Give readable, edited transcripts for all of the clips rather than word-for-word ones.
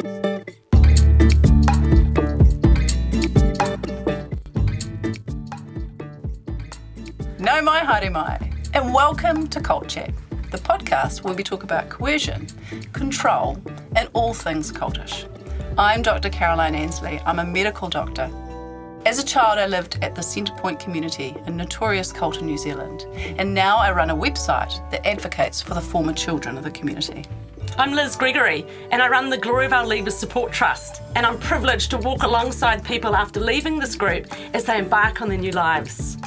No mai haere mai, and welcome to Cult Chat, the podcast where we talk about coercion, control, and all things cultish. I'm Dr. Caroline Ansley. I'm a medical doctor. As a child, I lived at the Centrepoint community, a notorious cult in New Zealand, and now I run a website that advocates for the former children of the community. I'm Liz Gregory, and I run the Gloriavale Leavers Support Trust, and I'm privileged to walk alongside people after leaving this group as they embark on their new lives.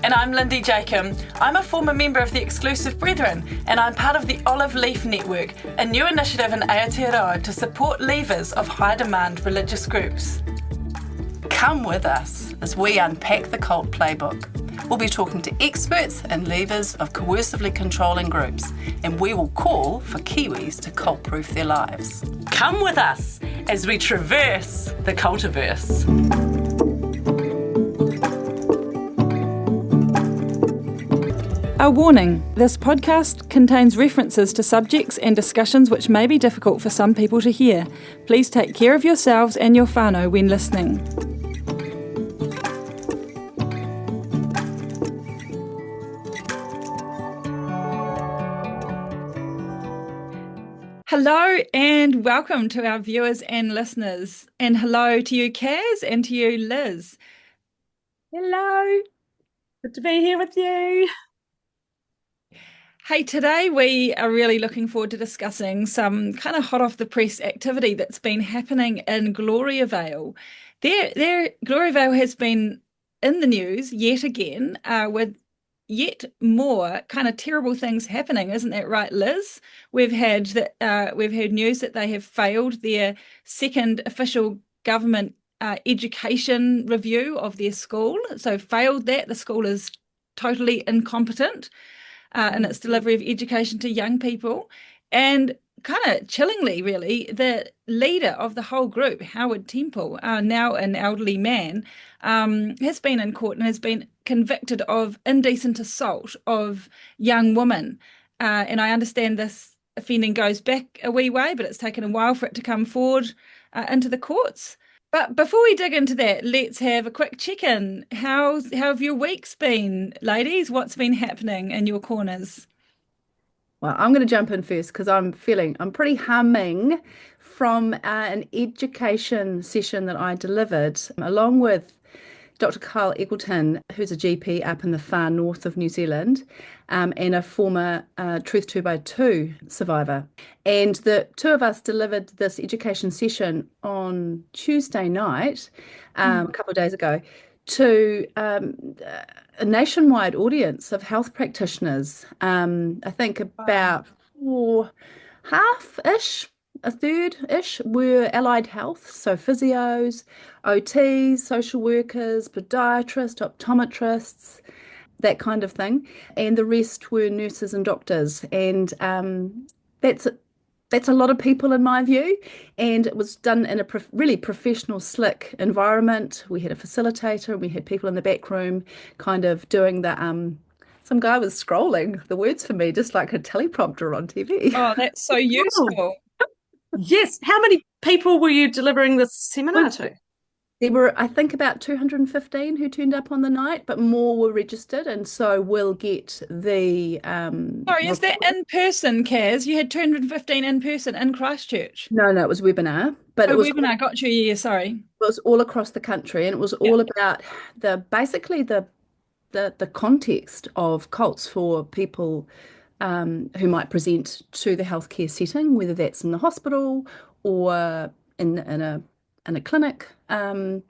And I'm Lindy Jacob. I'm a former member of the Exclusive Brethren, and I'm part of the Olive Leaf Network, a new initiative in Aotearoa to support leavers of high-demand religious groups. Come with us as we unpack the cult playbook. We'll be talking to experts and leavers of coercively controlling groups, and we will call for Kiwis to cult-proof their lives. Come with us as we traverse the cultiverse. A warning, this podcast contains references to subjects and discussions which may be difficult for some people to hear. Please take care of yourselves and your whānau when listening. Hello and welcome to our viewers and listeners. And hello to you, Kaz, and to you, Liz. Hello. Good to be here with you. Hey, today we are really looking forward to discussing some kind of hot off the press activity that's been happening in Gloriavale. Gloriavale has been in the news yet again with yet more kind of terrible things happening, isn't that right, Liz? We've heard news that they have failed their second official government education review of their school. So failed that. The school is totally incompetent in its delivery of education to young people. And kind of chillingly, really, the leader of the whole group, Howard Temple, now an elderly man, has been in court and has been convicted of indecent assault of young women. And I understand this offending goes back a wee way, but it's taken a while for it to come forward into the courts. But before we dig into that, let's have a quick check-in. How have your weeks been, ladies? What's been happening in your corners? Well, I'm going to jump in first because I'm pretty humming from an education session that I delivered along with Dr. Kyle Eggleton, who's a GP up in the far north of New Zealand, and a former Truth 2x2 survivor. And the two of us delivered this education session on Tuesday night, a couple of days ago, to a nationwide audience of health practitioners. I think about half-ish, a third-ish were allied health, so physios, OTs, social workers, podiatrists, optometrists, that kind of thing. And the rest were nurses and doctors. And that's a lot of people in my view. And it was done in a really professional, slick environment. We had a facilitator and we had people in the back room kind of doing the some guy was scrolling the words for me, just like a teleprompter on TV. Oh, that's so useful. Yes. How many people were you delivering this seminar to? There were, I think, about 215 who turned up on the night, but more were registered, and so we'll get the... Sorry, is that in person, Kaz? You had 215 in person in Christchurch? No, it was webinar. But it was webinar, got you, yeah, sorry. It was all across the country, and it was all about basically the context of cults for people who might present to the healthcare setting, whether that's in the hospital or in a clinic. And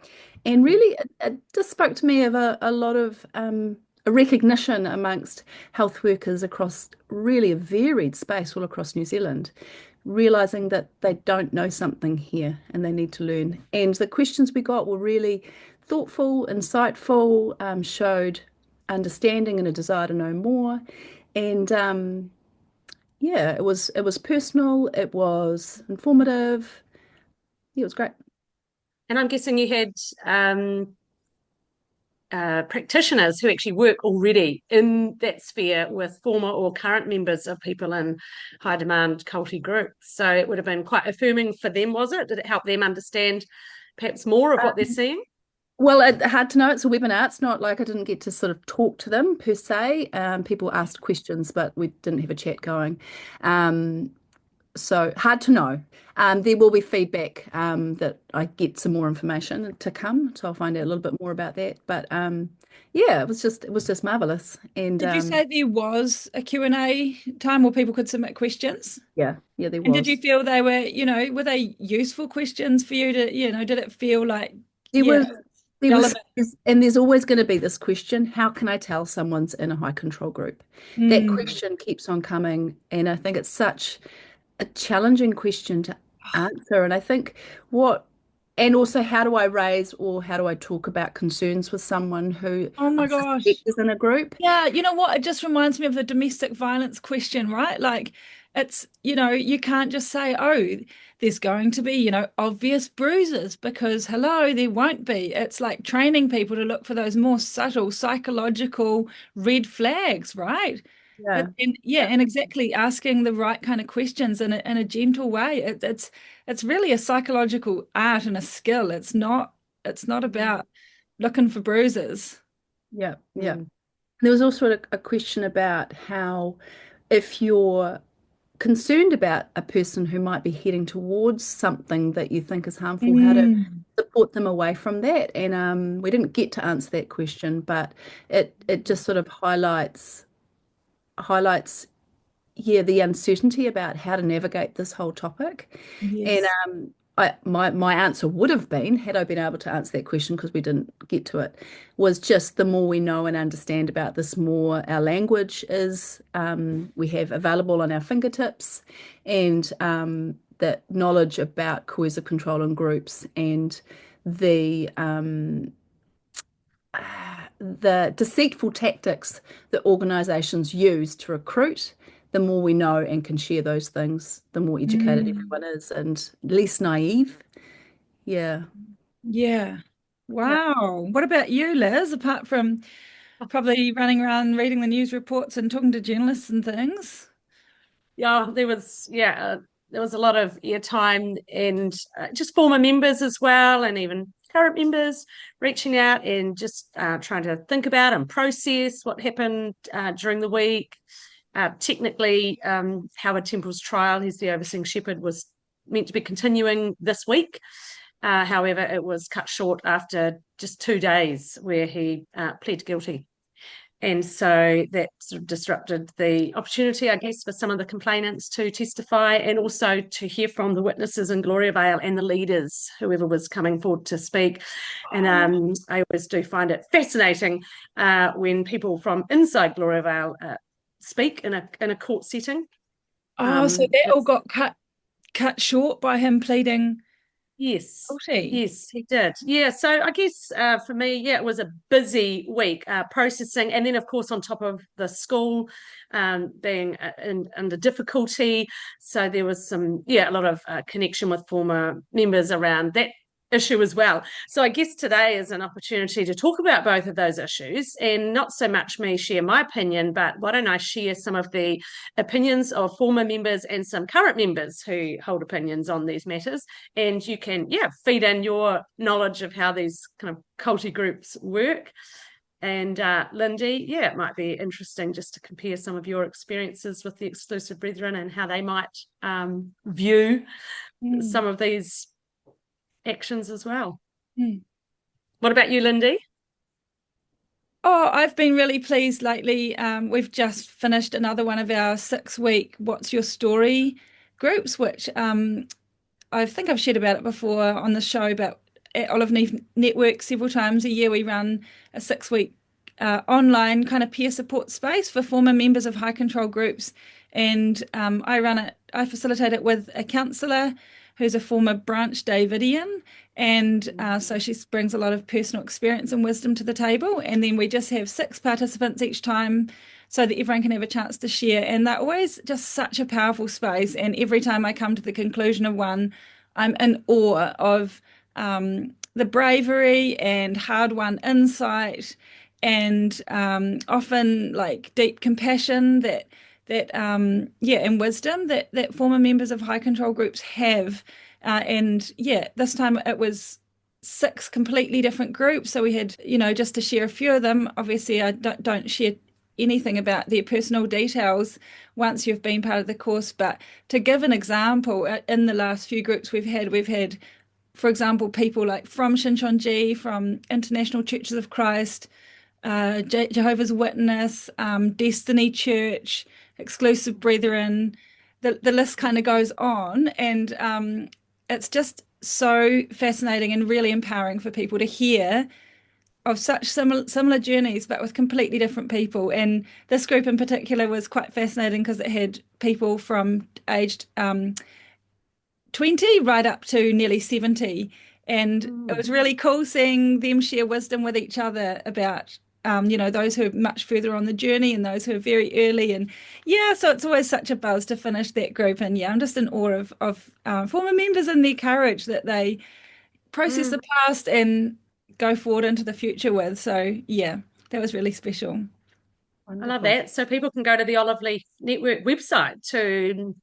really, it just spoke to me of a lot of a recognition amongst health workers across really a varied space all across New Zealand, realising that they don't know something here and they need to learn. And the questions we got were really thoughtful, insightful, showed understanding and a desire to know more. And it was personal, it was informative. Yeah, it was great. And I'm guessing you had practitioners who actually work already in that sphere with former or current members of people in high demand culty groups. So it would have been quite affirming for them, was it? Did it help them understand perhaps more of what they're seeing? Well, hard to know. It's a webinar. It's not like I didn't get to sort of talk to them per se. People asked questions, but we didn't have a chat going. Um, so hard to know. There will be feedback that I get some more information to come, so I'll find out a little bit more about that. But yeah, it was just marvelous. And Did you say there was a Q&A time where people could submit questions? yeah, there And did you was. feel they were, were they useful questions for you to, did it feel like, There yeah, was there was relevant? and there's always going to be this question, how can I tell someone's in a high control group? That Mm. question keeps on coming, and I think it's such a challenging question to answer. And I think what, and also how do I raise or how do I talk about concerns with someone who Oh I my suspect gosh. is in a group? Yeah, you know what? It just reminds me of the domestic violence question, right? Like it's, you can't just say, oh, there's going to be, obvious bruises because hello, there won't be. It's like training people to look for those more subtle psychological red flags, right? Yeah. And yeah, and exactly asking the right kind of questions in a gentle way. It's really a psychological art and a skill. It's not about looking for bruises. Yeah, yeah. Mm. There was also a question about how, if you're concerned about a person who might be heading towards something that you think is harmful, how to Mm. support them away from that. And we didn't get to answer that question, but it just sort of highlights, yeah, the uncertainty about how to navigate this whole topic. And Yes. my answer would have been, had I been able to answer that question, because we didn't get to it, was just the more we know and understand about this, more our language is we have available on our fingertips, and that knowledge about coercive control in groups and the the deceitful tactics that organizations use to recruit, the more we know and can share those things, the more educated Mm. everyone is and less naive. Yeah. Yeah. Yeah. Wow. What about you, Liz? Apart from probably running around reading the news reports and talking to journalists and things. There was a lot of airtime and just former members as well, and even current members reaching out and just trying to think about and process what happened during the week. Technically, Howard Temple's trial, he's the overseeing shepherd, was meant to be continuing this week. However, it was cut short after just 2 days where he pled guilty. And so that sort of disrupted the opportunity, I guess, for some of the complainants to testify and also to hear from the witnesses in Gloriavale and the leaders, whoever was coming forward to speak. And I always do find it fascinating when people from inside Gloriavale speak in a court setting. Oh, so that all It's got cut short by him pleading Yes, guilty. yes, he did. Yeah, so I guess for me, yeah, it was a busy week processing, and then of course on top of the school being under difficulty, so there was a lot of connection with former members around that issue as well. So I guess today is an opportunity to talk about both of those issues, and not so much me share my opinion, but why don't I share some of the opinions of former members and some current members who hold opinions on these matters, and you can feed in your knowledge of how these kind of culty groups work. And Lindy, it might be interesting just to compare some of your experiences with the exclusive brethren and how they might view Mm. some of these actions as well. Mm. What about you, Lindy? Oh, I've been really pleased lately. We've just finished another one of our 6-week What's Your Story groups, which I think I've shared about it before on the show, but at Olive Leaf Network several times a year we run a 6-week online kind of peer support space for former members of high control groups. And I facilitate it with a counsellor who's a former Branch Davidian. And so she brings a lot of personal experience and wisdom to the table. And then we just have 6 participants each time so that everyone can have a chance to share. And they're always just such a powerful space. And every time I come to the conclusion of one, I'm in awe of the bravery and hard-won insight and often like deep compassion and wisdom that former members of high control groups have. And yeah, this time it was 6 completely different groups. So we had, just to share a few of them. Obviously, I don't share anything about their personal details once you've been part of the course. But to give an example, in the last few groups we've had, for example, people like from Shincheonji, from International Churches of Christ, Jehovah's Witness, Destiny Church, Exclusive Brethren. The list kind of goes on, and it's just so fascinating and really empowering for people to hear of such similar journeys, but with completely different people. And this group in particular was quite fascinating because it had people from aged 20 right up to nearly 70. And it was really cool seeing them share wisdom with each other about those who are much further on the journey and those who are very early. And yeah, so it's always such a buzz to finish that group. And yeah, I'm just in awe of former members and their courage that they process the past and go forward into the future with. So yeah, that was really special. I love that. So people can go to the Olive Leaf Network website to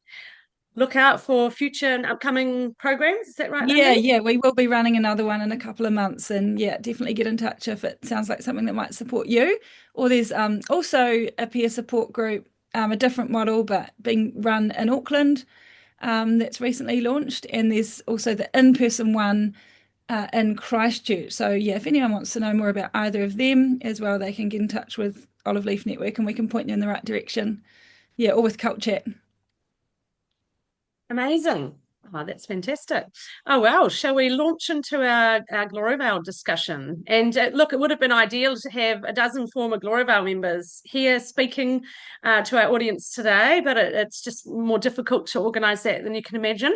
look out for future and upcoming programs. Is that right, Lindy? Yeah, we will be running another one in a couple of months, and yeah, definitely get in touch if it sounds like something that might support you. Or there's also a peer support group, a different model, but being run in Auckland, that's recently launched, and there's also the in-person one in Christchurch. So yeah, if anyone wants to know more about either of them as well, they can get in touch with Olive Leaf Network, and we can point you in the right direction. Yeah, or with Cult Chat. Amazing. Oh, that's fantastic. Oh, well, shall we launch into our Gloriavale discussion? And look, it would have been ideal to have a dozen former Gloriavale members here speaking to our audience today, but it's just more difficult to organise that than you can imagine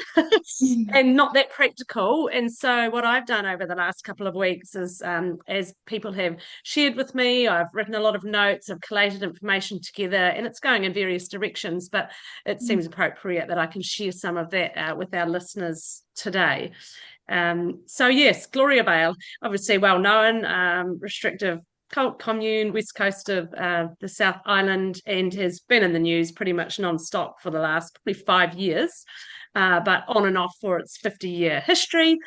and not that practical. And so what I've done over the last couple of weeks is, as people have shared with me, I've written a lot of notes, I've collated information together, and it's going in various directions, but it seems appropriate that I can share some of that with our listeners today. So yes, Gloriavale, obviously well known, restrictive cult commune, west coast of the South Island, and has been in the news pretty much non-stop for the last probably 5 years, but on and off for its 50-year history,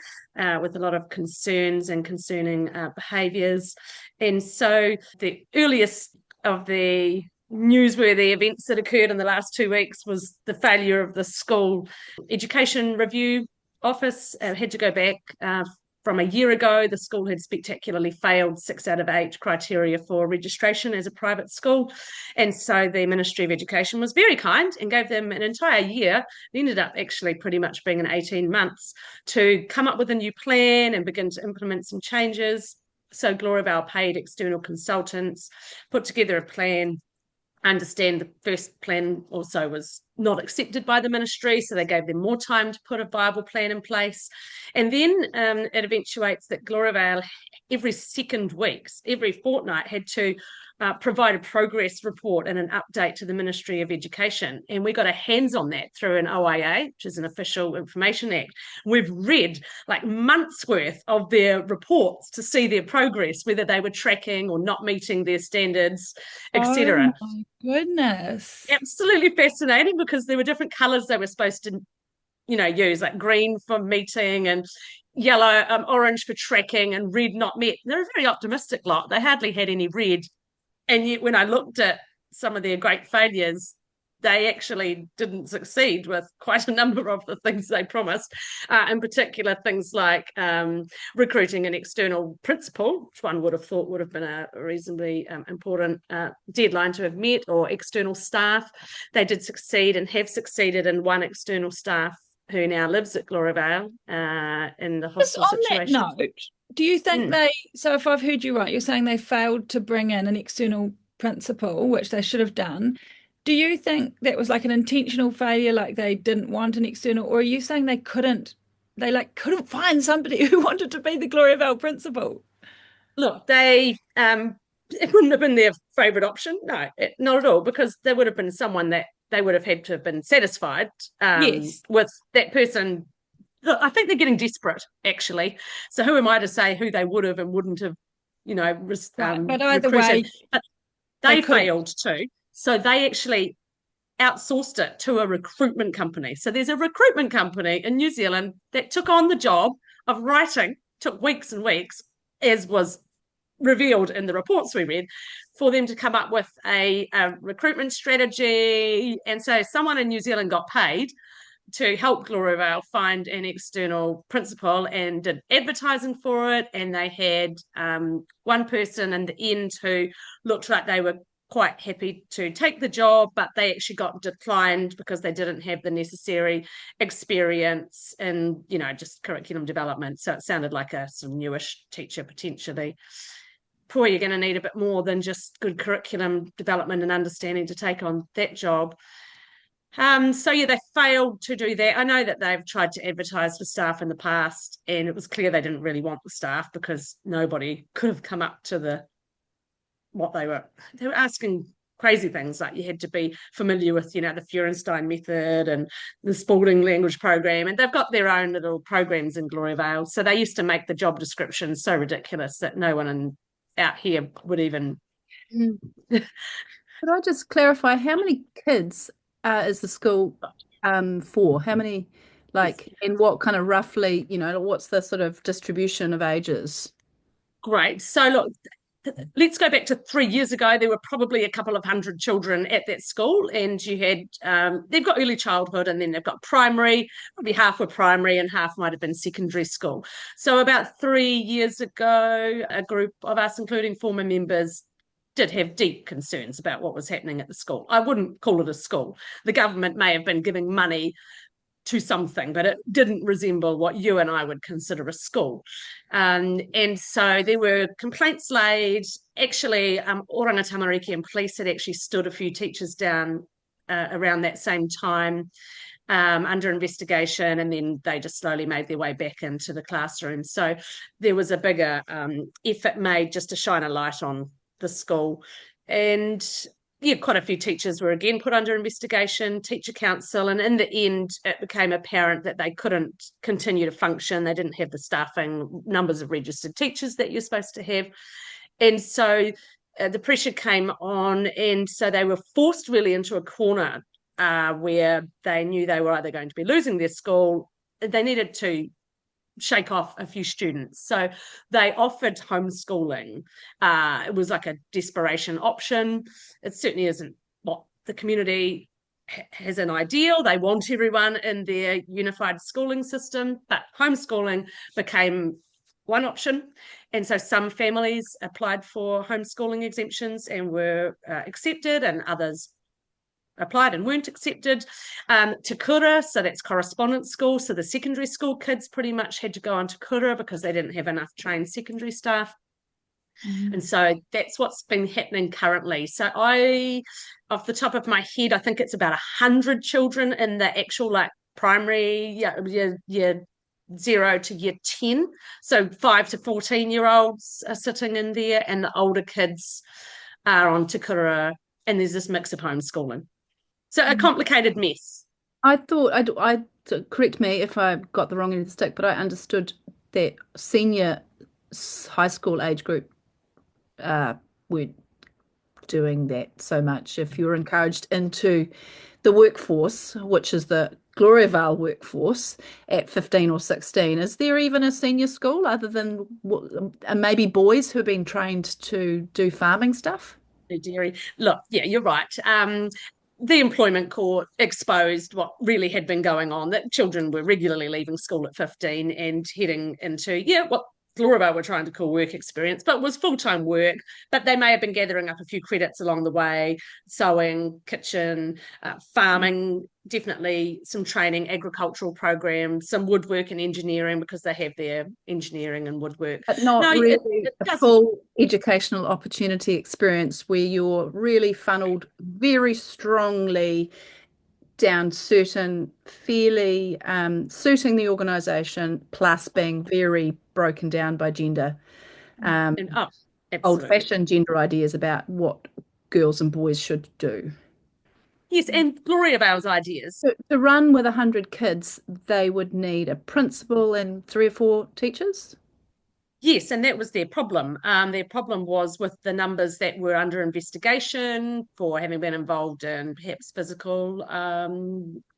with a lot of concerns and concerning behaviours. And so the earliest of the newsworthy events that occurred in the last 2 weeks was the failure of the school education review office. Had to go back from a year ago. The school had spectacularly failed 6 out of 8 criteria for registration as a private school, and so the Ministry of Education was very kind and gave them an entire year. It ended up actually pretty much being an 18 months to come up with a new plan and begin to implement some changes. So Gloriavale paid external consultants, put together a plan. I understand the first plan also was not accepted by the ministry, so they gave them more time to put a viable plan in place. And then it eventuates that Gloriavale, every fortnight, had to provide a progress report and an update to the Ministry of Education. And we got our hands on that through an OIA, which is an Official Information Act. We've read like months worth of their reports to see their progress, whether they were tracking or not meeting their standards, etc. Oh my goodness. Absolutely fascinating, because there were different colours they were supposed to use, like green for meeting and yellow, orange for tracking, and red not met. They're a very optimistic lot. They hardly had any red. And yet when I looked at some of their great failures, they actually didn't succeed with quite a number of the things they promised, in particular things like recruiting an external principal, which one would have thought would have been a reasonably important deadline to have met, or external staff. They did succeed and have succeeded in one external staff who now lives at Gloriavale in the hostel Just on situation. that note, do you think so if I've heard you right, you're saying they failed to bring in an external principal, which they should have done. Do you think that was like an intentional failure, like they didn't want an external, or are you saying they couldn't find somebody who wanted to be the Gloriavale principal? Look, it wouldn't have been their favourite option. No, not at all, because there would have been someone that they would have had to have been satisfied Yes. with that person I think they're getting desperate, actually. So who am I to say who they would have and wouldn't have, Right. But either recruited? way, But they they could have. failed too. So they actually outsourced it to a recruitment company. So there's a recruitment company in New Zealand that took on the job of writing, took weeks and weeks, as was revealed in the reports we read, for them to come up with a recruitment strategy. And so someone in New Zealand got paid to help Gloriavale find an external principal and did advertising for it. And they had one person in the end who looked like they were quite happy to take the job, but they actually got declined because they didn't have the necessary experience in, just curriculum development. So it sounded like a sort of newish teacher potentially. Boy, you're going to need a bit more than just good curriculum development and understanding to take on that job. So yeah, they failed to do that. I know that they've tried to advertise for staff in the past, and it was clear they didn't really want the staff because nobody could have come up to what they were asking crazy things, like you had to be familiar with, the Feurenstein method and the Spalding language program, and they've got their own little programs in Gloriavale. So they used to make the job descriptions so ridiculous that no one out here would even. Could I just clarify how many kids is the school for? How many, and what kind of roughly, what's the sort of distribution of ages? Great. So look, let's go back to 3 years ago. There were probably a couple of hundred children at that school, and you had they've got early childhood, and then they've got primary. Probably half were primary and half might have been secondary school. So about 3 years ago, a group of us, including former members, did have deep concerns about what was happening at the school. I wouldn't call it a school. The government may have been giving money to something, but it didn't resemble what you and I would consider a school. And so there were complaints laid. Actually, Oranga Tamariki and police had actually stood a few teachers down around that same time under investigation, and then they just slowly made their way back into the classroom. So there was a bigger effort made just to shine a light on the school. And yeah, quite a few teachers were again put under investigation, teacher council, and in the end, it became apparent that they couldn't continue to function. They didn't have the staffing numbers of registered teachers that you're supposed to have. And so the pressure came on, and so they were forced really into a corner where they knew they were either going to be losing their school. They needed to shake off a few students. So they offered homeschooling. It was like a desperation option. It certainly isn't what the community has an ideal. They want everyone in their unified schooling system, but homeschooling became one option. And so some families applied for homeschooling exemptions and were accepted, and others applied and weren't accepted. Te Kura, so that's correspondence school. So the secondary school kids pretty much had to go on Te Kura because they didn't have enough trained secondary staff. And so that's what's been happening currently. So off the top of my head, I think it's about 100 children in the actual primary year 0 to year 10. So 5 to 14-year-olds are sitting in there, and the older kids are on Te Kura, and there's this mix of homeschooling. So a complicated mess. I thought, correct me if I got the wrong end of the stick, but I understood that senior high school age group weren't doing that so much. If you're encouraged into the workforce, which is the Gloriavale workforce at 15 or 16, is there even a senior school other than maybe boys who have been trained to do farming stuff? Dairy. Look, yeah, you're right. The employment court exposed what really had been going on, that children were regularly leaving school at 15 and heading into, what Gloriavale were trying to call work experience, but was full-time work. But they may have been gathering up a few credits along the way, sewing, kitchen, farming, definitely some training, agricultural programs, some woodwork and engineering because they have their engineering and woodwork. But not really a full educational opportunity experience where you're really funneled very strongly down certain fairly suiting the organisation, plus being very broken down by gender, old-fashioned gender ideas about what girls and boys should do. Yes, and Gloriavale's ideas. To run with 100 kids, they would need a principal and 3 or 4 teachers. Yes, and that was their problem. Their problem was with the numbers that were under investigation for having been involved in perhaps physical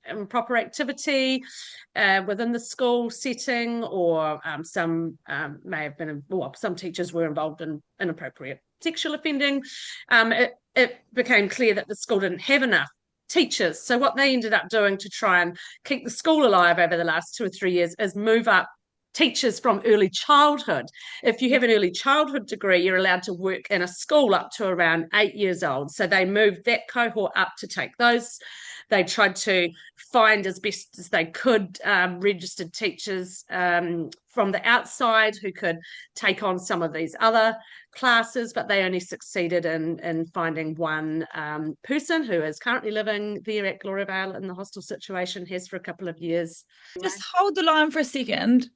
improper activity within the school setting, or some may have been, well, some teachers were involved in inappropriate sexual offending. It became clear that the school didn't have enough teachers. So what they ended up doing to try and keep the school alive over the last 2 or 3 years is move up teachers from early childhood. If you have an early childhood degree, you're allowed to work in a school up to around 8 years old. So they moved that cohort up to take those. They tried to find as best as they could registered teachers from the outside who could take on some of these other classes, but they only succeeded in finding one person who is currently living there at Gloriavale in the hostel situation, has for a couple of years. Just hold the line for a second.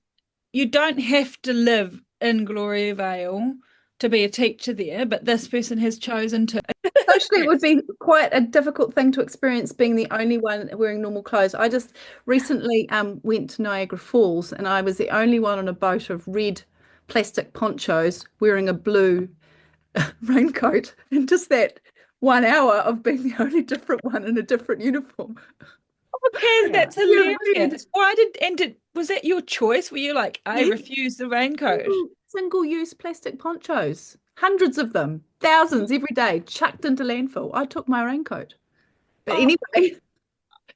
You don't have to live in Gloriavale to be a teacher there, but this person has chosen to. Socially, it would be quite a difficult thing to experience being the only one wearing normal clothes. I just recently went to Niagara Falls, and I was the only one on a boat of red plastic ponchos wearing a blue raincoat, and just that 1 hour of being the only different one in a different uniform. Okay, that's Yeah, hilarious. Was that your choice? Were you like, I refuse the raincoat? Single-use plastic ponchos, hundreds of them, thousands every day, chucked into landfill. I took my raincoat. But anyway,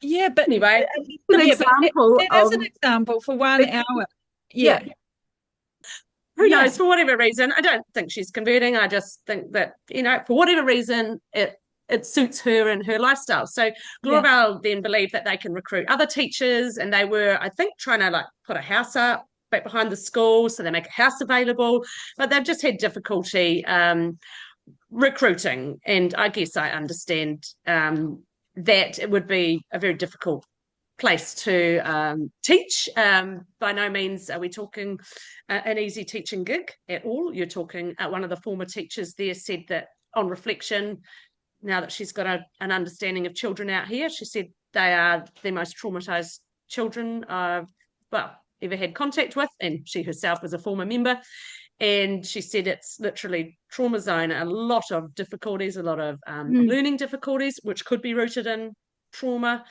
Yeah, but Anyway, an example that is of an example for 1 hour. yeah. who knows, for whatever reason. I don't think she's converting. I just think that, for whatever reason, it suits her and her lifestyle. So Gloriavale then believed that they can recruit other teachers, and they were, I think, trying to put a house up back behind the school, so they make a house available, but they've just had difficulty recruiting. And I guess I understand that it would be a very difficult place to teach. By no means are we talking an easy teaching gig at all. You're talking, one of the former teachers there said that on reflection, now that she's got an understanding of children out here, she said they are the most traumatized children ever had contact with, and she herself was a former member. And she said it's literally trauma zone, a lot of difficulties, a lot of learning difficulties, which could be rooted in trauma,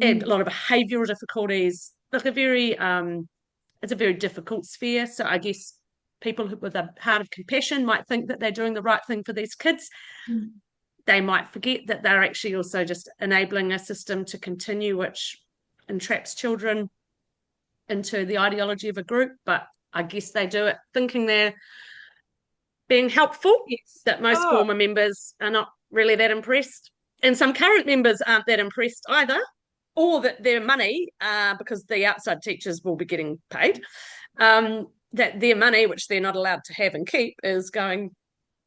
and a lot of behavioural difficulties. It's a very difficult sphere. So I guess people with a heart of compassion might think that they're doing the right thing for these kids. They might forget that they're actually also just enabling a system to continue, which entraps children into the ideology of a group. But I guess they do it thinking they're being helpful, that most former members are not really that impressed. And some current members aren't that impressed either, or that their money, because the outside teachers will be getting paid, that their money, which they're not allowed to have and keep, is going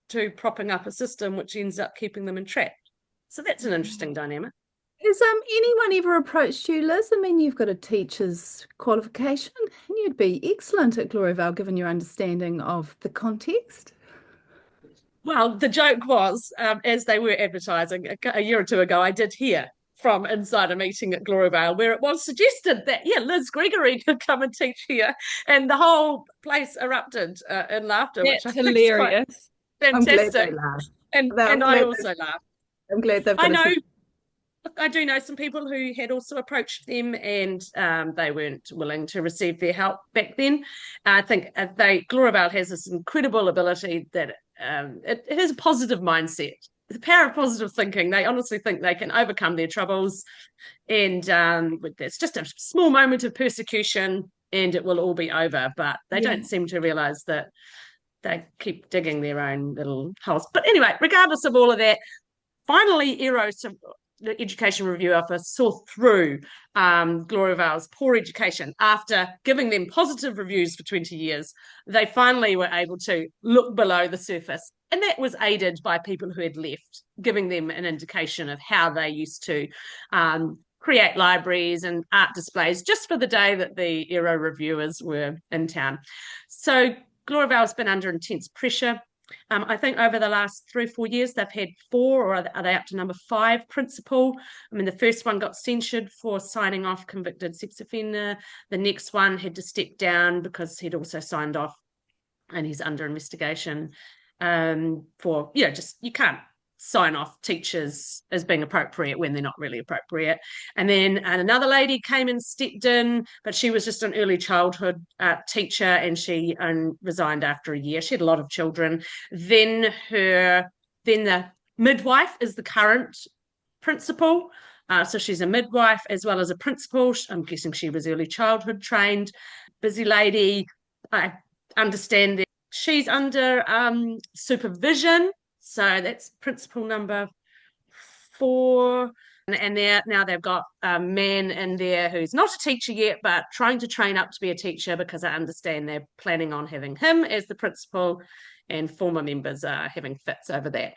to propping up a system which ends up keeping them entrapped. So that's an interesting dynamic. Has anyone ever approached you, Liz? I mean, you've got a teacher's qualification, and you'd be excellent at Gloriavale given your understanding of the context. Well, the joke was, as they were advertising a year or two ago, I did hear from inside a meeting at Gloriavale where it was suggested that, Liz Gregory could come and teach here, and the whole place erupted in laughter, That's which I hilarious. think is fantastic. And I also laughed. I'm glad they've got I do know some people who had also approached them, and they weren't willing to receive their help back then. I think Gloriavale has this incredible ability that it has a positive mindset. The power of positive thinking. They honestly think they can overcome their troubles, and it's just a small moment of persecution and it will all be over. But they don't seem to realise that they keep digging their own little holes. But anyway, regardless of all of that, finally, the Education Review Office saw through Gloriavale's poor education. After giving them positive reviews for 20 years, they finally were able to look below the surface. And that was aided by people who had left, giving them an indication of how they used to create libraries and art displays just for the day that the Era reviewers were in town. So Gloriavale's been under intense pressure. I think over the last 3 or 4 years, they've had 4, or are they up to number 5 principal? I mean, the first one got censured for signing off convicted sex offender. The next one had to step down because he'd also signed off, and he's under investigation for, just you can't sign off teachers as being appropriate when they're not really appropriate. And then another lady came and stepped in, but she was just an early childhood teacher, and she resigned after a year. She had a lot of children. Then the midwife is the current principal. So she's a midwife as well as a principal. I'm guessing she was early childhood trained. Busy lady. I understand that she's under supervision. So that's principal number 4. And now they've got a man in there who's not a teacher yet, but trying to train up to be a teacher, because I understand they're planning on having him as the principal, and former members are having fits over that.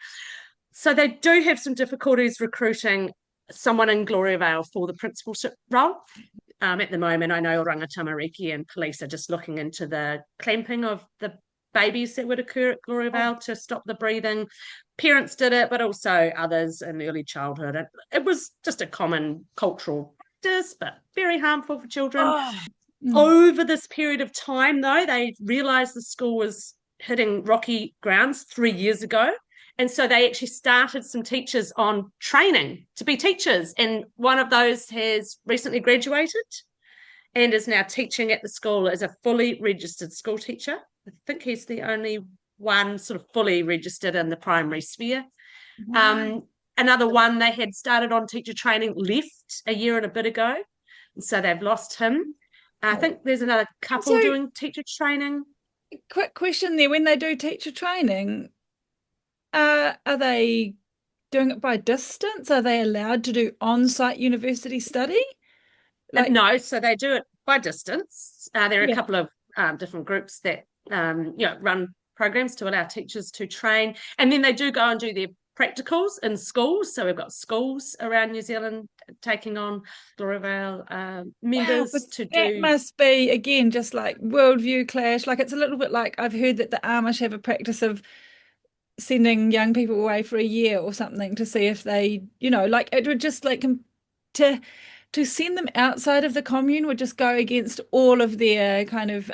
So they do have some difficulties recruiting someone in Gloriavale for the principalship role. At the moment, I know Rangatamariki and police are just looking into the clamping of the babies that would occur at Gloriavale to stop the breathing. Parents did it, but also others in early childhood. It was just a common cultural practice, but very harmful for children. Over this period of time, though, they realised the school was hitting rocky grounds 3 years ago. And so they actually started some teachers on training to be teachers. And one of those has recently graduated and is now teaching at the school as a fully registered school teacher. I think he's the only one sort of fully registered in the primary sphere. Wow. Another one they had started on teacher training left a year and a bit ago. And so they've lost him. I think there's another couple doing teacher training. Quick question there. When they do teacher training, are they doing it by distance? Are they allowed to do on-site university study? No, so they do it by distance. There are a couple of different groups that run programs to allow teachers to train, and then they do go and do their practicals in schools. So we've got schools around New Zealand taking on Gloriavale members to do. That must be, again, just like worldview clash. Like, it's a little bit like I've heard that the Amish have a practice of sending young people away for a year or something to see if they, like, it would just like to send them outside of the commune would just go against all of their kind of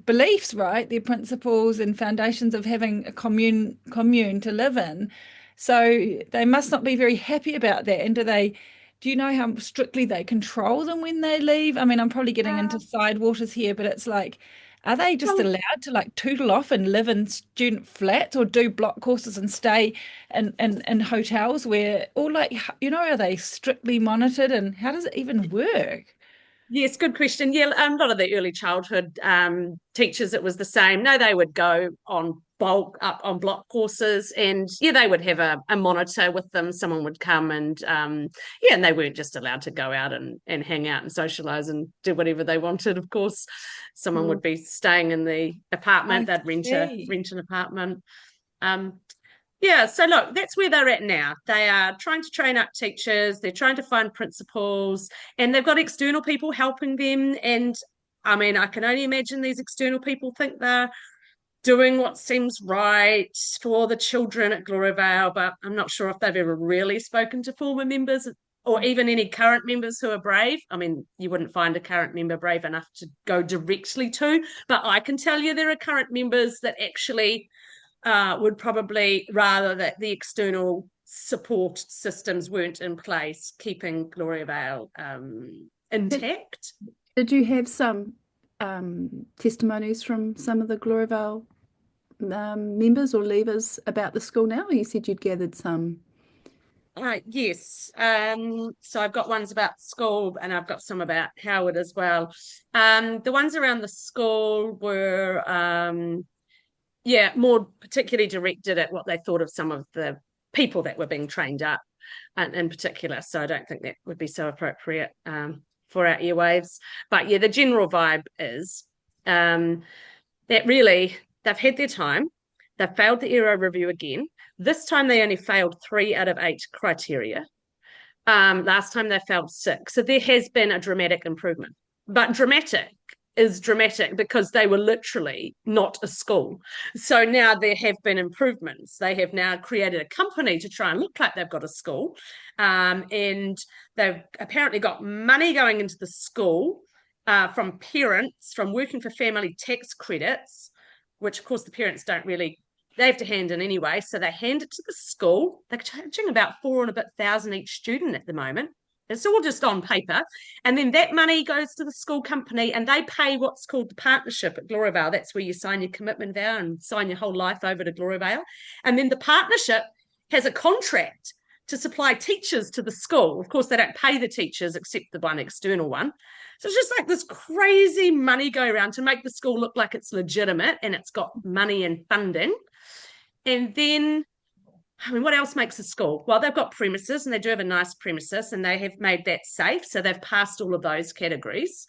beliefs, right? Their principles and foundations of having a commune to live in. So they must not be very happy about that. And do you know how strictly they control them when they leave? I mean, I'm probably getting into side waters here, but it's like, are they just allowed to like tootle off and live in student flats or do block courses and stay in hotels where, or like, are they strictly monitored, and how does it even work? Yes, good question. Yeah, a lot of the early childhood teachers, it was the same. No, they would go on bulk up on block courses, and they would have a monitor with them. Someone would come and and they weren't just allowed to go out and hang out and socialise and do whatever they wanted. Of course, someone would be staying in the apartment. They'd rent an apartment. So look, that's where they're at now. They are trying to train up teachers. They're trying to find principals, and they've got external people helping them. And I mean, I can only imagine these external people think they're doing what seems right for the children at Gloriavale, but I'm not sure if they've ever really spoken to former members or even any current members who are brave. I mean, you wouldn't find a current member brave enough to go directly to, but I can tell you there are current members that actually would probably rather that the external support systems weren't in place, keeping Gloriavale intact. Did you have some testimonies from some of the Gloriavale members or leavers about the school now? You said you'd gathered some. Yes. So I've got ones about school, and I've got some about Howard as well. The ones around the school were more particularly directed at what they thought of some of the people that were being trained up in particular. So I don't think that would be so appropriate for our airwaves. But the general vibe is that really they've had their time. They've failed the ERO review again. This time they only failed 3 out of 8 criteria. Last time they failed 6. So there has been a dramatic improvement. But dramatic is dramatic because they were literally not a school. So now there have been improvements. They have now created a company to try and look like they've got a school. And they've apparently got money going into the school from parents, from working for family tax credits, which of course the parents don't really, they have to hand in anyway. So they hand it to the school. They're charging about $4,000 each student at the moment. It's all just on paper. And then that money goes to the school company and they pay what's called the partnership at Gloriavale. That's where you sign your commitment vow and sign your whole life over to Gloriavale. And then the partnership has a contract to supply teachers to the school. Of course, they don't pay the teachers except the one external one. So it's just like this crazy money go around to make the school look like it's legitimate and it's got money and funding. And then, I mean, what else makes a school? Well, they've got premises and they do have a nice premises and they have made that safe. So they've passed all of those categories.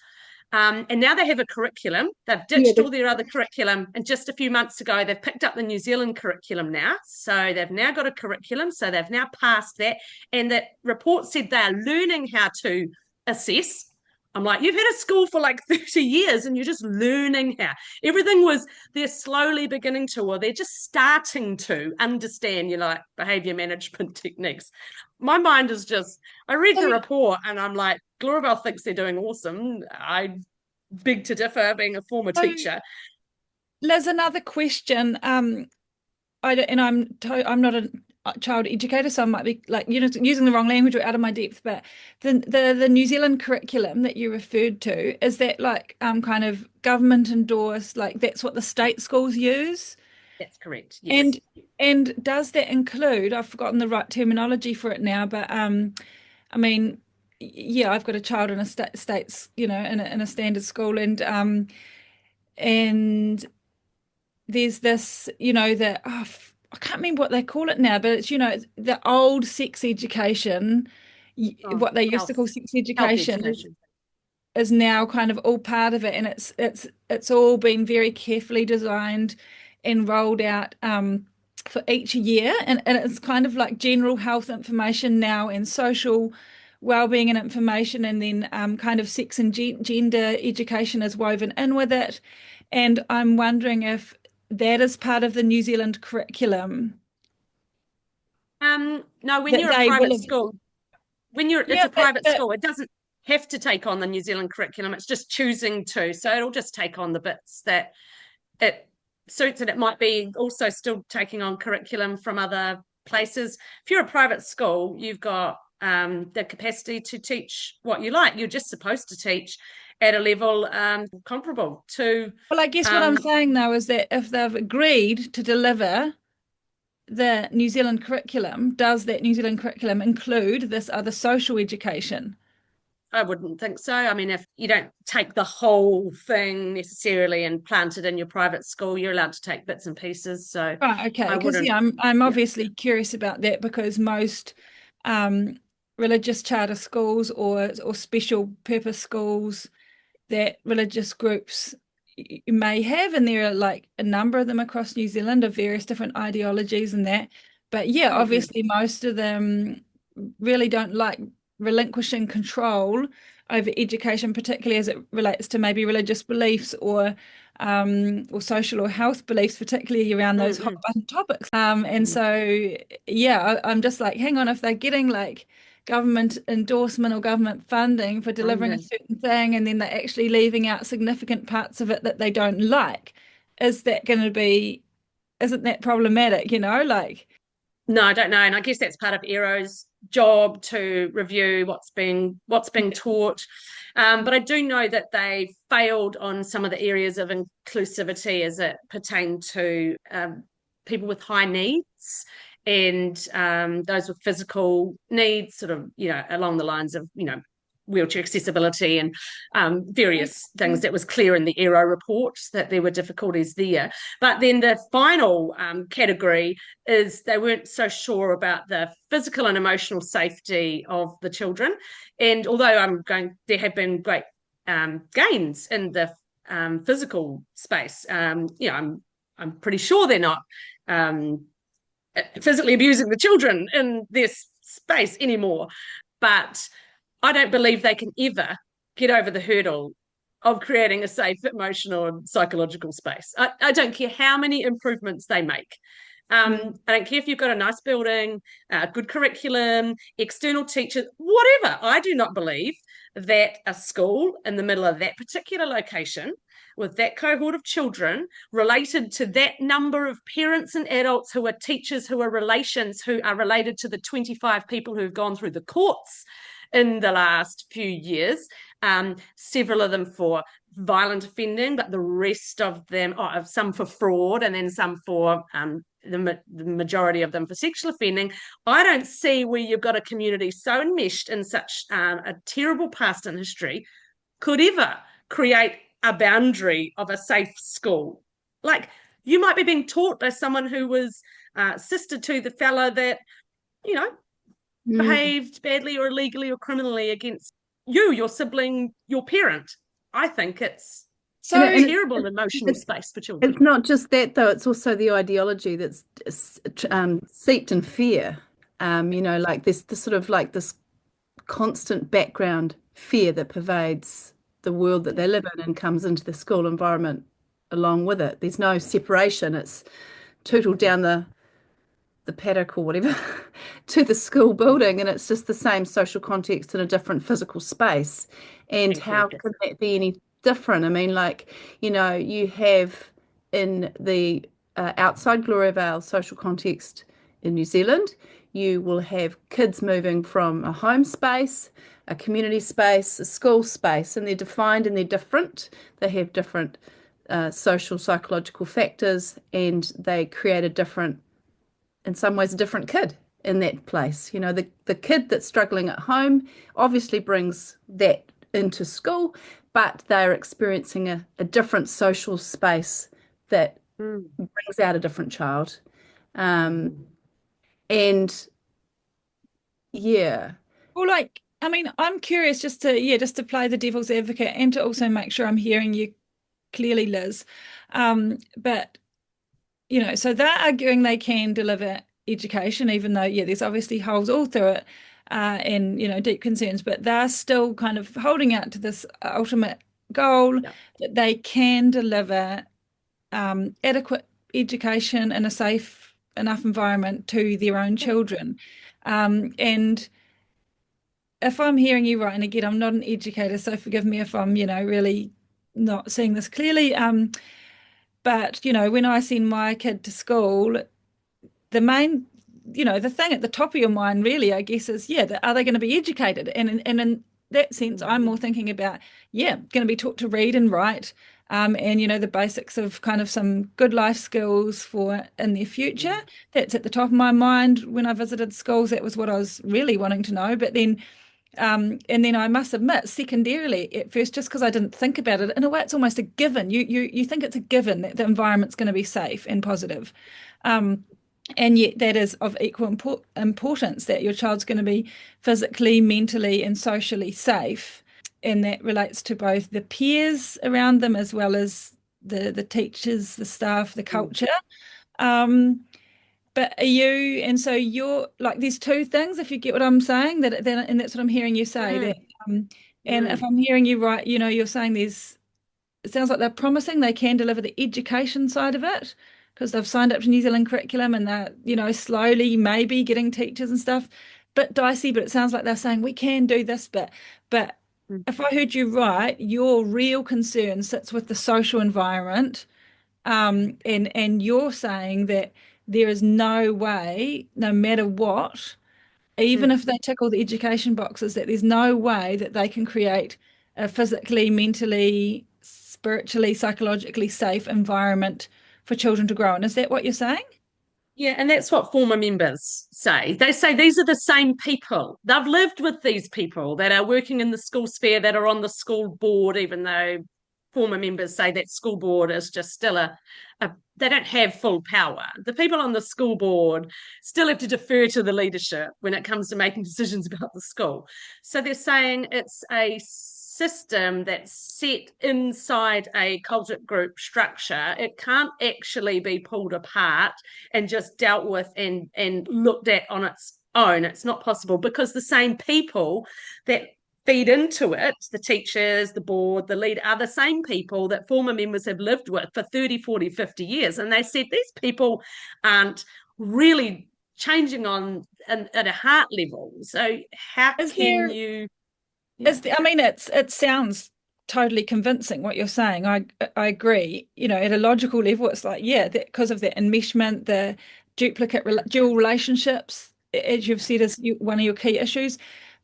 And now they have a curriculum. They've ditched all their other curriculum. And just a few months ago, they've picked up the New Zealand curriculum now. So they've now got a curriculum. So they've now passed that. And that report said they are learning how to assess. I'm like, you've had a school for like 30 years and you're just learning how. Everything was, they're slowly beginning to, or they're just starting to understand, like behaviour management techniques. My mind is just, I read the report and I'm like, Gloriavale thinks they're doing awesome. I beg to differ, being a former teacher. Liz, another question. I'm not a child educator, so I might be like, using the wrong language or out of my depth, but the New Zealand curriculum that you referred to, is that like kind of government endorsed, like that's what the state schools use? That's correct. Yes. And does that include, I've forgotten the right terminology for it now, but I mean, yeah, I've got a child in a states, in a standard school, and there's this, that I can't remember what they call it now, but it's, it's the old sex education, what they used to call sex education is now kind of all part of it, and it's all been very carefully designed and rolled out for each year, and it's kind of like general health information now and social well-being and information, and then kind of sex and gender education is woven in with it. And I'm wondering if that is part of the New Zealand curriculum. No, when you're a private school, it's a private school, it doesn't have to take on the New Zealand curriculum. It's just choosing to. So it'll just take on the bits that it suits, and it might be also still taking on curriculum from other places. If you're a private school, you've got the capacity to teach what you like. You're just supposed to teach at a level comparable to. Well, I guess what I'm saying though is that if they've agreed to deliver the New Zealand curriculum, does that New Zealand curriculum include this other social education? I wouldn't think so. I mean, if you don't take the whole thing necessarily and plant it in your private school, you're allowed to take bits and pieces. So, right, okay, because I'm obviously curious about that, because most religious charter schools or special purpose schools that religious groups may have, and there are like a number of them across New Zealand of various different ideologies and that. But yeah, obviously most of them really don't like relinquishing control over education, particularly as it relates to maybe religious beliefs or social or health beliefs, particularly around those hot button topics. And so, yeah, I'm just like, hang on, if they're getting like government endorsement or government funding for delivering a certain thing, and then they're actually leaving out significant parts of it that they don't like, isn't that problematic, like? No, I don't know. And I guess that's part of ERO's job to review what's being taught. But I do know that they failed on some of the areas of inclusivity as it pertained to people with high needs and those with physical needs, sort of, along the lines of, wheelchair accessibility and various things that was clear in the ERO report that there were difficulties there. But then the final category is they weren't so sure about the physical and emotional safety of the children. And although there have been great gains in the physical space, I'm pretty sure they're not physically abusing the children in this space anymore. But I don't believe they can ever get over the hurdle of creating a safe emotional and psychological space. I don't care how many improvements they make. I don't care if you've got a nice building, good curriculum, external teachers, whatever. I do not believe that a school in the middle of that particular location with that cohort of children related to that number of parents and adults who are teachers, who are relations, who are related to the 25 people who've gone through the courts in the last few years, several of them for violent offending, but the rest of them, some for fraud, and then some for the majority of them for sexual offending. I don't see where you've got a community so enmeshed in such a terrible past in history could ever create a boundary of a safe school. Like, you might be being taught by someone who was sister to the fellow that, behaved badly or illegally or criminally against you, your sibling, your parent. I think it's So a terrible emotional space for children. It's not just that, though. It's also the ideology that's seeped in fear. Like this sort of like this constant background fear that pervades the world that they live in and comes into the school environment along with it. There's no separation. It's tootled down the paddock or whatever to the school building, and it's just the same social context in a different physical space. And how can that be any different? I mean, like, you have in the outside Gloriavale social context in New Zealand, you will have kids moving from a home space, a community space, a school space, and they're defined and they're different. They have different social, psychological factors, and they create in some ways, a different kid in that place. The kid that's struggling at home obviously brings that into school, but they're experiencing a different social space that brings out a different child. And yeah. Well, like, I mean, I'm curious just to play the devil's advocate and to also make sure I'm hearing you clearly, Liz. But so they're arguing they can deliver education, even though, there's obviously holes all through it, and deep concerns, but they're still kind of holding out to this ultimate goal that they can deliver adequate education in a safe enough environment to their own children. And if I'm hearing you right, and again, I'm not an educator, so forgive me if I'm, really not seeing this clearly. But, when I send my kid to school, the main, the thing at the top of your mind really, I guess, is, are they going to be educated? And in that sense, I'm more thinking about, going to be taught to read and write, and, the basics of kind of some good life skills for in their future. That's at the top of my mind. When I visited schools, that was what I was really wanting to know. But then and then I must admit, secondarily, at first, just because I didn't think about it, in a way, it's almost a given. You think it's a given that the environment's going to be safe and positive. And yet that is of equal importance, that your child's going to be physically, mentally, and socially safe. And that relates to both the peers around them as well as the teachers, the staff, the culture. But and so you're like, there's two things, if you get what I'm saying, and that's what I'm hearing you say, that, and if I'm hearing you right, you're saying it sounds like they're promising they can deliver the education side of it, because they've signed up to New Zealand curriculum and they're, slowly maybe getting teachers and stuff. Bit dicey, but it sounds like they're saying we can do this bit. But if I heard you right, your real concern sits with the social environment, and you're saying that there is no way, no matter what, even if they tick all the education boxes, that there's no way that they can create a physically, mentally, spiritually, psychologically safe environment for children to grow in. Is that what you're saying? Yeah, and that's what former members say. They say these are the same people. They've lived with these people that are working in the school sphere, that are on the school board, even though former members say that school board is just still they don't have full power. The people on the school board still have to defer to the leadership when it comes to making decisions about the school. So they're saying it's a system that's set inside a cultic group structure. It can't actually be pulled apart and just dealt with and looked at on its own. It's not possible, because the same people that feed into it, the teachers, the board, the leader, are the same people that former members have lived with for 30, 40, 50 years. And they said these people aren't really changing at a heart level. So how can you... I mean, it sounds totally convincing what you're saying. I agree. At a logical level, it's like, because of the enmeshment, the dual relationships, as you've said, is one of your key issues.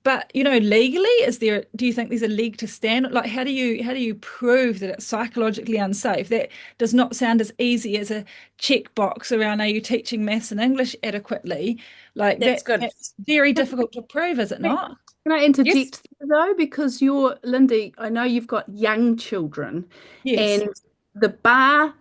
But legally, do you think there's a leg to stand? Like, how do you prove that it's psychologically unsafe? That does not sound as easy as a checkbox around, are you teaching maths and English adequately? Like That's good. That's very difficult to prove, is it not? Can I interject Yes. though? Because Lindy, I know you've got young children, Yes. and the bar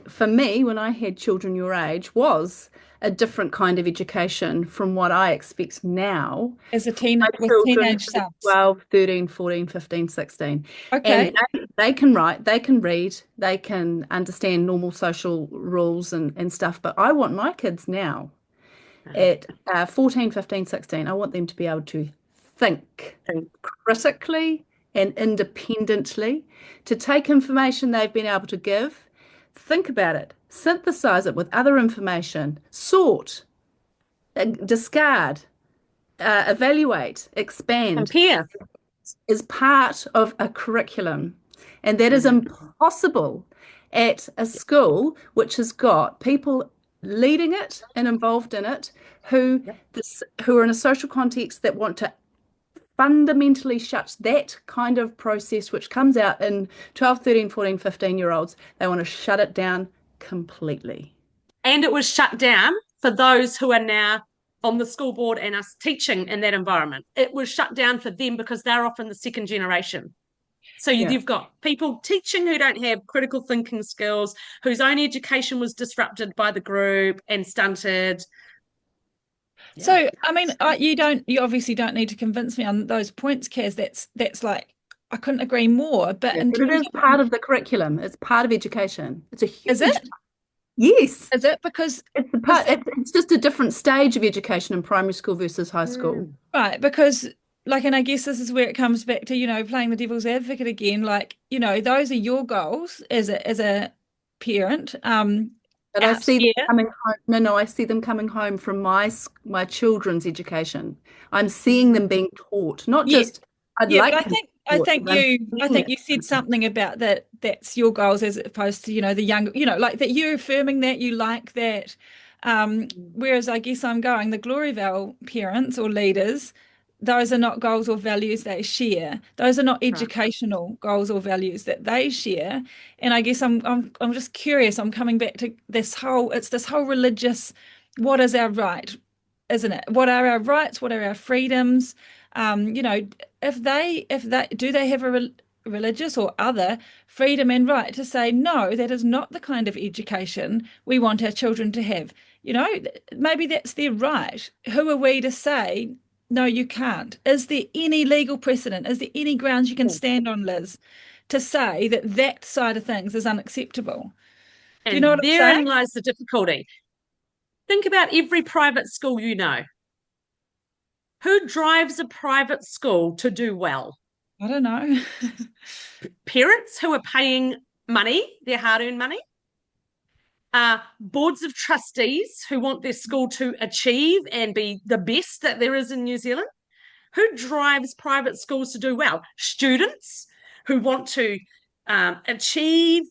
for me when I had children your age was a different kind of education from what I expect now. As a My with children teenage sons. 12, 13, 14, 15, 16. Okay. And they can write, they can read, they can understand normal social rules and stuff. But I want my kids now at 14, 15, 16, I want them to be able to think critically and independently, to take information they've been able to give, think about it, synthesize it with other information, sort, discard, evaluate, expand, Compare. is part of a curriculum. And that is impossible at a school which has got people leading it and involved in it who are in a social context that want to fundamentally shut that kind of process which comes out in 12, 13, 14, 15-year-olds. They want to shut it down completely. And it was shut down for those who are now on the school board and us teaching in that environment. It was shut down for them because they're often the second generation. So you've got people teaching who don't have critical thinking skills, whose own education was disrupted by the group and stunted. So, I mean, you obviously don't need to convince me on those points, Kaz. That's like, I couldn't agree more. But But it is part of the curriculum. It's part of education. It's a huge... Is it? Yes. Is it? Because it's just a different stage of education in primary school versus high school. Right, because and I guess this is where it comes back to, playing the devil's advocate again, those are your goals as a parent. But I see them coming home. No, I see them coming home from my children's education. I'm seeing them being taught, not just I'd like but I think you said something about that's your goals as opposed to, the young, like that you're affirming that you like that. Whereas I guess I'm going, the Gloriavale parents or leaders, those are not goals or values they share. Those are not educational goals or values that they share. And I guess I'm just curious. I'm coming back to this whole religious, what is our right, isn't it? What are our rights? What are our freedoms? If they do they have a religious or other freedom and right to say, no, that is not the kind of education we want our children to have. Maybe that's their right. Who are we to say, no, you can't? Is there any legal precedent? Is there any grounds you can stand on, Liz, to say that side of things is unacceptable? And do you know what I'm saying? Therein lies the difficulty. Think about every private school you know. Who drives a private school to do well? I don't know. Parents who are paying money, their hard-earned money. Boards of trustees who want their school to achieve and be the best that there is in New Zealand. Who drives private schools to do well? Students who want to achieve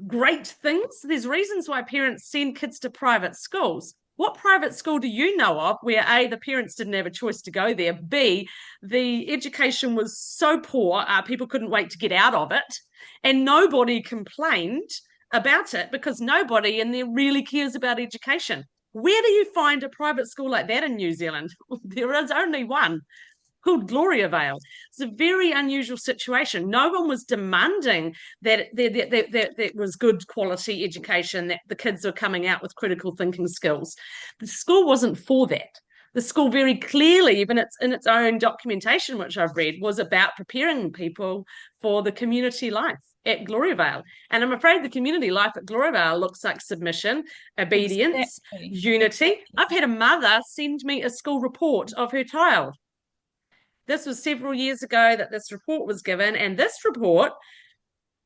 great things. There's reasons why parents send kids to private schools. What private school do you know of where A, the parents didn't have a choice to go there, B, the education was so poor, people couldn't wait to get out of it, and nobody complained about it because nobody in there really cares about education? Where do you find a private school like that in New Zealand? There is only one, called Gloriavale. It's a very unusual situation. No one was demanding that there was good quality education, that the kids are coming out with critical thinking skills. The school wasn't for that. The school very clearly, even in its own documentation, which I've read, was about preparing people for the community life at Gloriavale. And I'm afraid the community life at Gloriavale looks like submission, obedience, unity. I've had a mother send me a school report of her child. This was several years ago that this report was given, and this report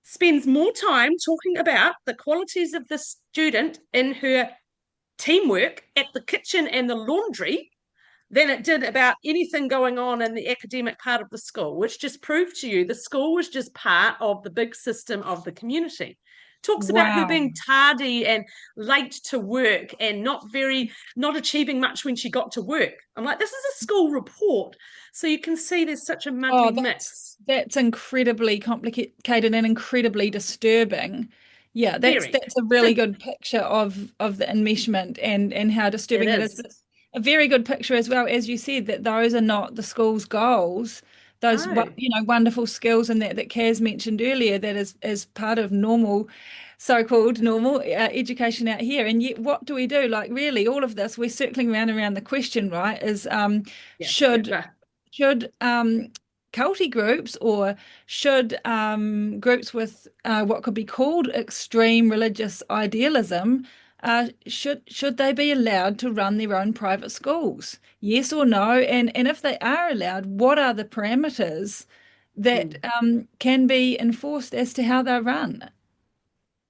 spends more time talking about the qualities of the student in her teamwork at the kitchen and the laundry than it did about anything going on in the academic part of the school, which just proved to you the school was just part of the big system of the community. Talks about her Wow. being tardy and late to work and not achieving much when she got to work. I'm like, this is a school report. So you can see there's such a Oh, muddy mix. that's incredibly complicated and incredibly disturbing. Yeah, Very. that's a really good picture of the enmeshment and how disturbing It that is. is. But it's a very good picture as well, as you said, that those are not the school's goals. Those No. wonderful skills and that Kaz mentioned earlier, that is part of normal, so-called normal education out here. And yet, what do we do? Like, really, all of this, we're circling around the question, right? Is Yeah. should Yeah. should culty groups, or should groups with what could be called extreme religious idealism, should they be allowed to run their own private schools? Yes or no? And if they are allowed, what are the parameters that can be enforced as to how they're run?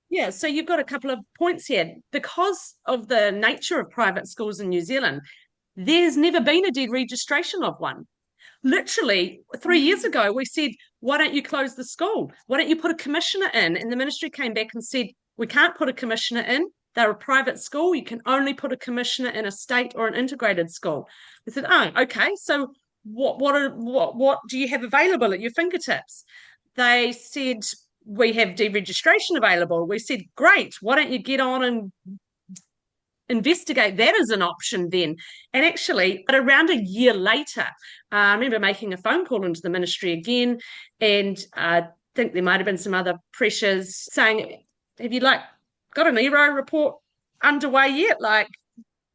Yeah, so you've got a couple of points here. Because of the nature of private schools in New Zealand, there's never been a deregistration of one. Literally 3 years ago, we said, why don't you close the school? Why don't you put a commissioner in? And the ministry came back and said, we can't put a commissioner in. They're a private school. You can only put a commissioner in a state or an integrated school. They said, oh, okay. So what do you have available at your fingertips? They said, we have deregistration available. We said, great. Why don't you get on and investigate that as an option then? And actually, but around a year later, I remember making a phone call into the ministry again, and I think there might have been some other pressures saying, have you got an ERO report underway yet? Like,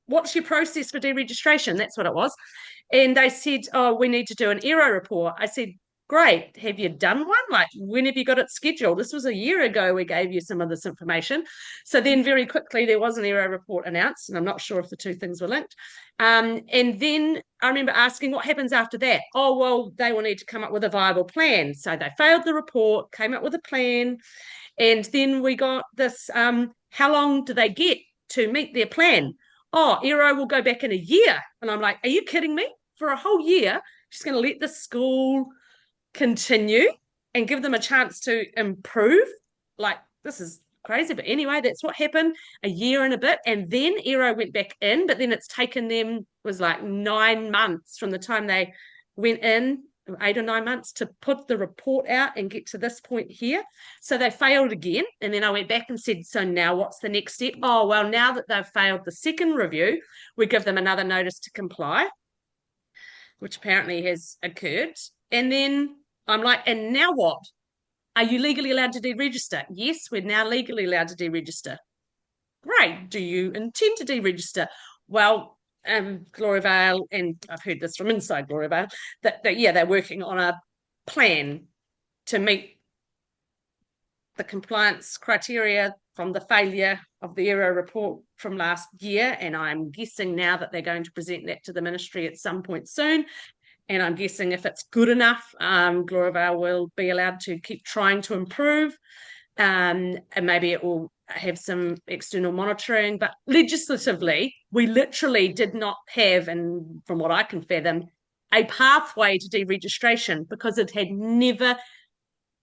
what's your process for deregistration? That's what it was. And they said, oh, we need to do an ERO report. I said, great. Have you done one? Like, when have you got it scheduled? This was a year ago we gave you some of this information. So then very quickly there was an ERO report announced, and I'm not sure if the two things were linked. And then I remember asking, what happens after that? Oh, well, they will need to come up with a viable plan. So they failed the report, came up with a plan, and then we got this, how long do they get to meet their plan? Oh, ERO will go back in a year. And I'm like, are you kidding me? For a whole year, she's going to let the school continue and give them a chance to improve? Like, this is crazy. But anyway, that's what happened, a year and a bit. And then ERO went back in, but then it's taken them, was like 9 months from the time they went in, 8 or 9 months, to put the report out and get to this point here. So they failed again. And then I went back and said, so now what's the next step? Oh, well, now that they've failed the second review, we give them another notice to comply, which apparently has occurred. And then I'm like, and now what? Are you legally allowed to deregister? Yes, we're now legally allowed to deregister. Great. Do you intend to deregister? Well, Gloriavale, and I've heard this from inside Gloriavale, that they're working on a plan to meet the compliance criteria from the failure of the ERO report from last year. And I'm guessing now that they're going to present that to the ministry at some point soon. And I'm guessing if it's good enough, Gloriavale will be allowed to keep trying to improve. And maybe it will have some external monitoring. But legislatively, we literally did not have, and from what I can fathom, a pathway to deregistration because it had never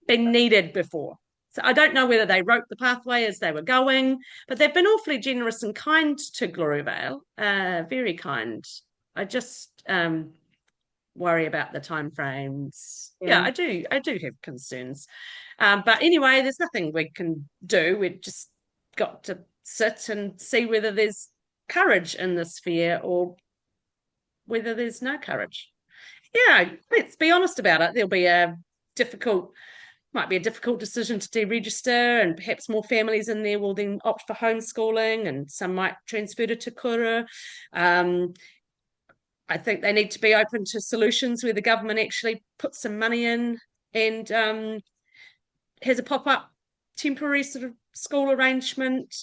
been needed before. So I don't know whether they wrote the pathway as they were going, but they've been awfully generous and kind to Gloriavale, very kind. I just worry about the timeframes. Yeah, I do have concerns. But anyway, there's nothing we can do. We've just got to sit and see whether there's courage in this sphere or whether there's no courage. Yeah, let's be honest about it. There'll be might be a difficult decision to deregister, and perhaps more families in there will then opt for homeschooling, and some might transfer to Te Kura. I think they need to be open to solutions where the government actually puts some money in and has a pop-up temporary sort of school arrangement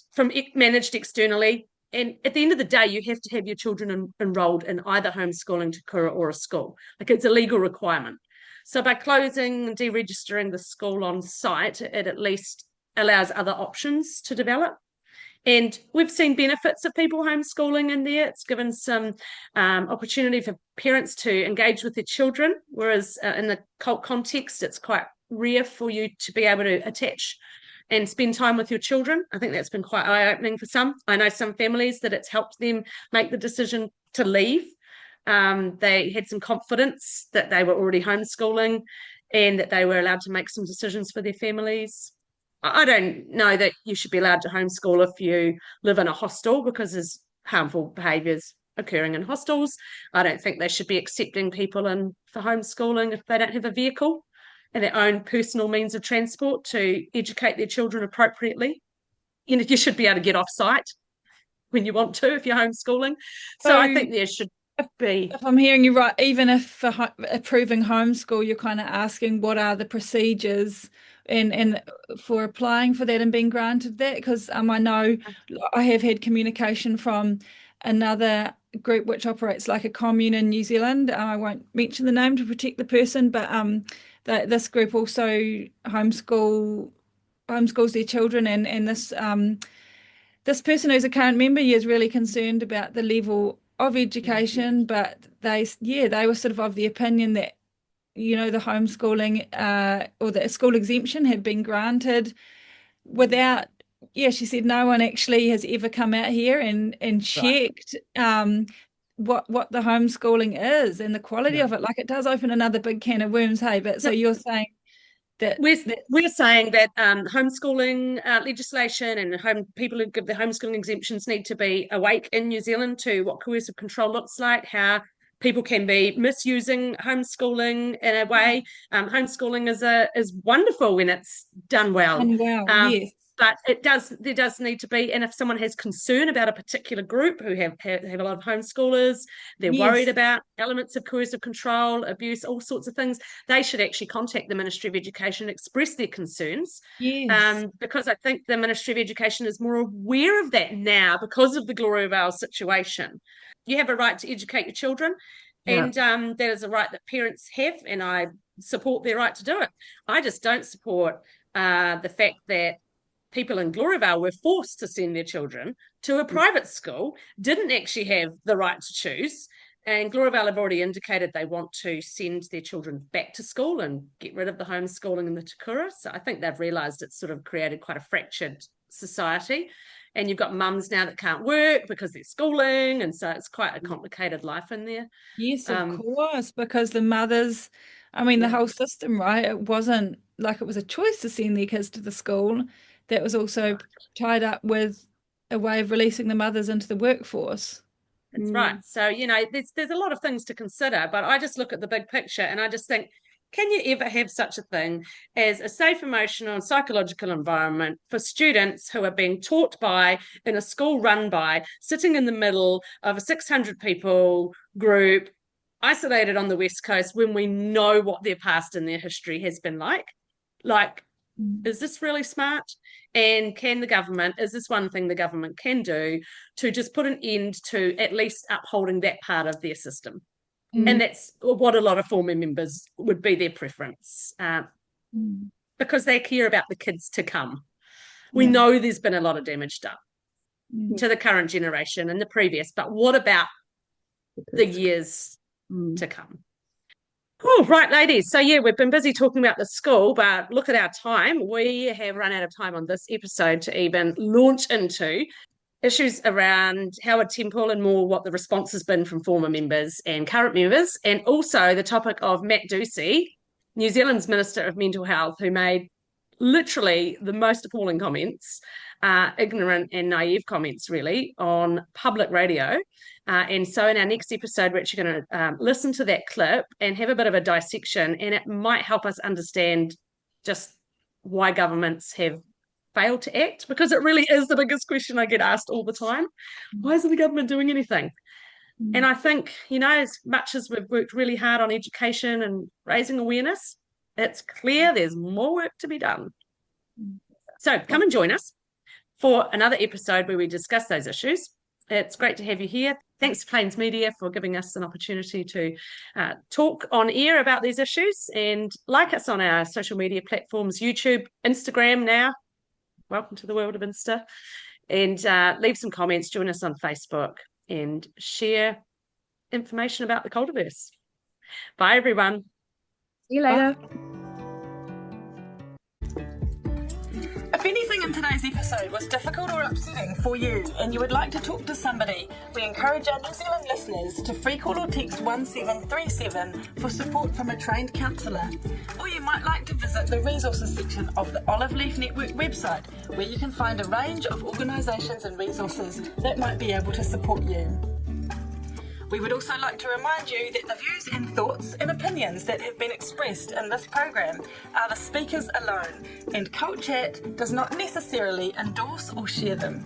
managed externally, And at the end of the day, you have to have your children enrolled in either homeschooling, Te Kura, or a school. Like, it's a legal requirement. So by closing and deregistering the school on site, it at least allows other options to develop. And we've seen benefits of people homeschooling in there. It's given some opportunity for parents to engage with their children, whereas in the cult context, it's quite rare for you to be able to attach and spend time with your children. I think that's been quite eye-opening for some. I know some families that it's helped them make the decision to leave. They had some confidence that they were already homeschooling and that they were allowed to make some decisions for their families. I don't know that you should be allowed to homeschool if you live in a hostel, because there's harmful behaviours occurring in hostels. I don't think they should be accepting people in for homeschooling if they don't have a vehicle and their own personal means of transport to educate their children appropriately. You know, you should be able to get off site when you want to if you're homeschooling. So I think there should be. If I'm hearing you right, even if for approving homeschool, you're kind of asking what are the procedures and for applying for that and being granted that, because I know I have had communication from another group which operates like a commune in New Zealand. I won't mention the name to protect the person, but this group also homeschools their children, and this person who's a current member is really concerned about the level of education, but they were sort of the opinion that the homeschooling or the school exemption had been granted without, she said no one actually has ever come out here and checked what the homeschooling is and the quality of it. Like, it does open another big can of worms, hey? But so you're saying that we're saying that homeschooling legislation and people who give the homeschooling exemptions need to be awake in New Zealand to what coercive control looks like, how people can be misusing homeschooling in a way. Homeschooling is wonderful when it's done well. Yes. But there does need to be, and if someone has concern about a particular group who have a lot of homeschoolers, they're worried about elements of coercive control, abuse, all sorts of things, they should actually contact the Ministry of Education and express their concerns. Yes. Because I think the Ministry of Education is more aware of that now because of the Gloriavale situation. You have a right to educate your children, and that is a right that parents have, and I support their right to do it. I just don't support the fact that people in Gloriavale were forced to send their children to a private school, didn't actually have the right to choose. And Gloriavale have already indicated they want to send their children back to school and get rid of the homeschooling in the Te Kura. So I think they've realised it's sort of created quite a fractured society. And you've got mums now that can't work because they're schooling. And so it's quite a complicated life in there. Yes, of course, because the mothers, the whole system, right? It wasn't like it was a choice to send their kids to the school. That was also tied up with a way of releasing the mothers into the workforce. That's right. So, there's a lot of things to consider, but I just look at the big picture and I just think, can you ever have such a thing as a safe emotional and psychological environment for students who are being taught by, in a school run by, sitting in the middle of a 600 people group, isolated on the West Coast, when we know what their past and their history has been like? Like, is this really smart? And is this one thing the government can do to just put an end to at least upholding that part of their system? And that's what a lot of former members would be their preference, because they care about the kids to come. We know there's been a lot of damage done to the current generation and the previous, but what about the years to come? Oh, right, ladies. So, we've been busy talking about the school, but look at our time. We have run out of time on this episode to even launch into issues around Howard Temple and more what the response has been from former members and current members, and also the topic of Matt Ducey, New Zealand's Minister of Mental Health, who made literally the most appalling comments, ignorant and naive comments, really, on public radio. And so in our next episode, we're actually going to listen to that clip and have a bit of a dissection, and it might help us understand just why governments have failed to act, because it really is the biggest question I get asked all the time. Why isn't the government doing anything? And I think, as much as we've worked really hard on education and raising awareness, it's clear there's more work to be done. So come and join us for another episode where we discuss those issues. It's great to have you here. Thanks to Plains Media for giving us an opportunity to talk on air about these issues, and like us on our social media platforms, YouTube, Instagram now. Welcome to the world of Insta. And leave some comments, join us on Facebook, and share information about the cultiverse. Bye, everyone. See you later. If anything in today's episode was difficult or upsetting for you and you would like to talk to somebody, we encourage our New Zealand listeners to free call or text 1737 for support from a trained counsellor. Or you might like to visit the resources section of the Olive Leaf Network website, where you can find a range of organisations and resources that might be able to support you. We would also like to remind you that the views and thoughts and opinions that have been expressed in this program are the speakers alone, and Cult Chat does not necessarily endorse or share them.